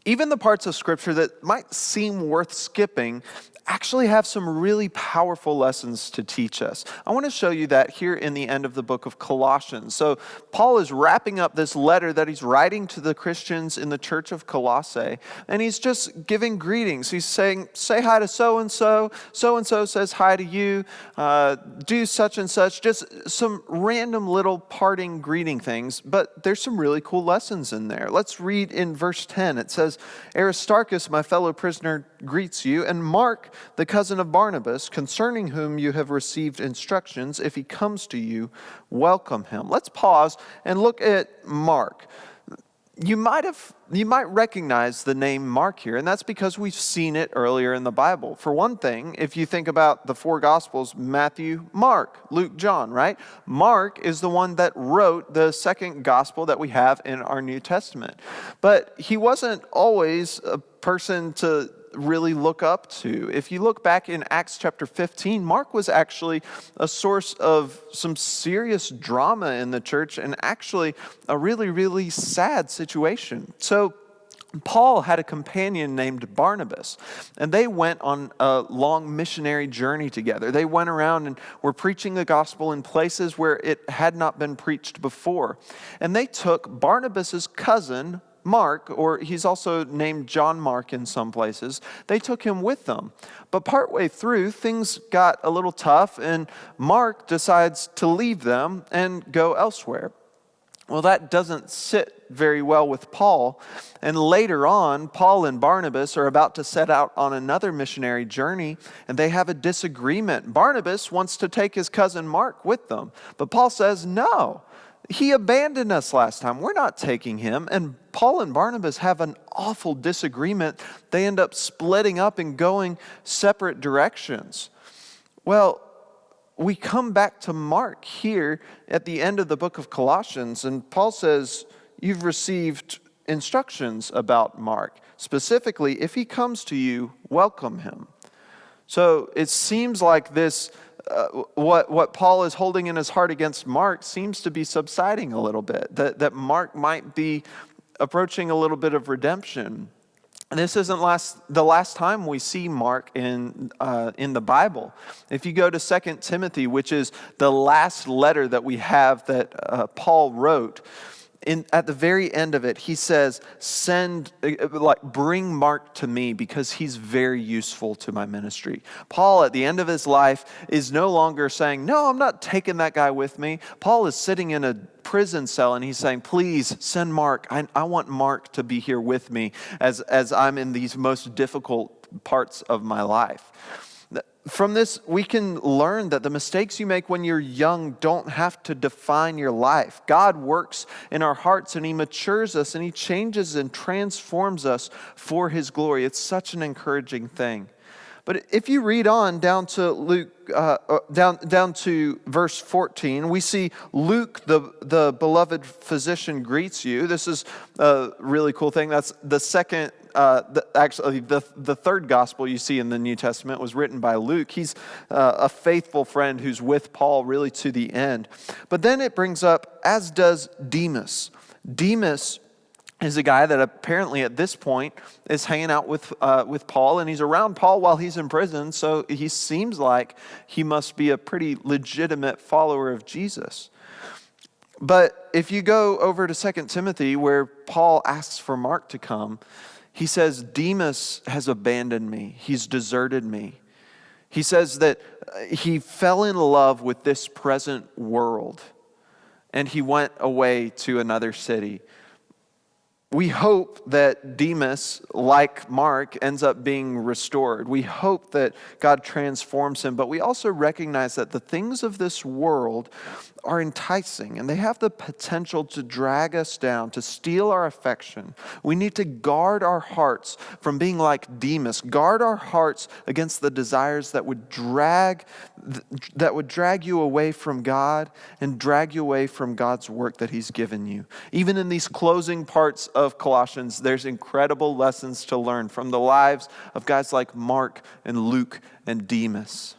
even the parts of Scripture that might seem worth skipping actually have some really powerful lessons to teach us. I want to show you that here in the end of the book of Colossians. So Paul is wrapping up this letter that he's writing to the Christians in the church of Colossae, and he's just giving greetings. He's saying, say hi to so-and-so says hi to you, do such and such, just some random little parting greeting things, but there's some really cool lessons in there. Let's read in verse 10. It says, Aristarchus, my fellow prisoner, greets you, and Mark, the cousin of Barnabas, concerning whom you have received instructions. If he comes to you, welcome him. Let's pause and look at Mark. You might recognize the name Mark here, and that's because we've seen it earlier in the Bible. For one thing, if you think about the four Gospels, Matthew, Mark, Luke, John, right? Mark is the one that wrote the second Gospel that we have in our New Testament. But he wasn't always a person to really look up to. If you look back in Acts chapter 15, Mark was actually a source of some serious drama in the church and actually a really, really sad situation. So Paul had a companion named Barnabas, and they went on a long missionary journey together. They went around and were preaching the gospel in places where it had not been preached before. And they took Barnabas's cousin, Mark, or he's also named John Mark in some places, they took him with them. But partway through, things got a little tough, and Mark decides to leave them and go elsewhere. Well, that doesn't sit very well with Paul. And later on, Paul and Barnabas are about to set out on another missionary journey, and they have a disagreement. Barnabas wants to take his cousin Mark with them, but Paul says, no. He abandoned us last time. We're not taking him. And Paul and Barnabas have an awful disagreement. They end up splitting up and going separate directions. Well, we come back to Mark here at the end of the book of Colossians, and Paul says, you've received instructions about Mark. Specifically, if he comes to you, welcome him. So it seems like this what Paul is holding in his heart against Mark seems to be subsiding a little bit, that Mark might be approaching a little bit of redemption. And this isn't the last time we see Mark in the Bible. If you go to 2 Timothy, which is the last letter that we have that Paul wrote, at the very end of it, he says, bring Mark to me because he's very useful to my ministry. Paul, at the end of his life, is no longer saying, no, I'm not taking that guy with me. Paul is sitting in a prison cell and he's saying, please send Mark. I want Mark to be here with me as I'm in these most difficult parts of my life. From this, we can learn that the mistakes you make when you're young don't have to define your life. God works in our hearts and He matures us and He changes and transforms us for His glory. It's such an encouraging thing. But if you read on down to Luke, down to verse 14, we see Luke, the beloved physician, greets you. This is a really cool thing. That's the second. The third gospel you see in the New Testament was written by Luke. He's a faithful friend who's with Paul really to the end. But then it brings up, as does Demas. Demas is a guy that apparently at this point is hanging out with Paul, and he's around Paul while he's in prison, so he seems like he must be a pretty legitimate follower of Jesus. But if you go over to 2 Timothy, where Paul asks for Mark to come, he says, Demas has abandoned me. He's deserted me. He says that he fell in love with this present world, and he went away to another city. We hope that Demas, like Mark, ends up being restored. We hope that God transforms him, but we also recognize that the things of this world are enticing, and they have the potential to drag us down, to steal our affection. We need to guard our hearts from being like Demas, guard our hearts against the desires that would drag you away from God and drag you away from God's work that He's given you. Even in these closing parts of Colossians, there's incredible lessons to learn from the lives of guys like Mark and Luke and Demas.